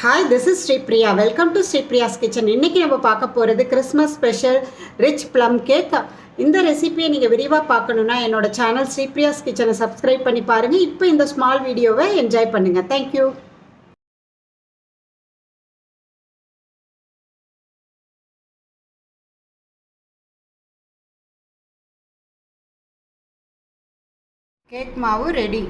Hi, this is Sripriya. Welcome to Sripriya's kitchen. இன்றைக்கி நம்ம பார்க்க போகிறது Christmas special rich plum cake. இந்த ரெசிபியை நீங்கள் விரிவாக பார்க்கணுன்னா என்னோட சேனல் ஸ்ரீப்ரியாஸ் கிச்சனை சப்ஸ்கிரைப் பண்ணி பாருங்கள். இப்போ இந்த ஸ்மால் வீடியோவை என்ஜாய் பண்ணுங்கள். தேங்க்யூ. கேக் மாவு ரெடி.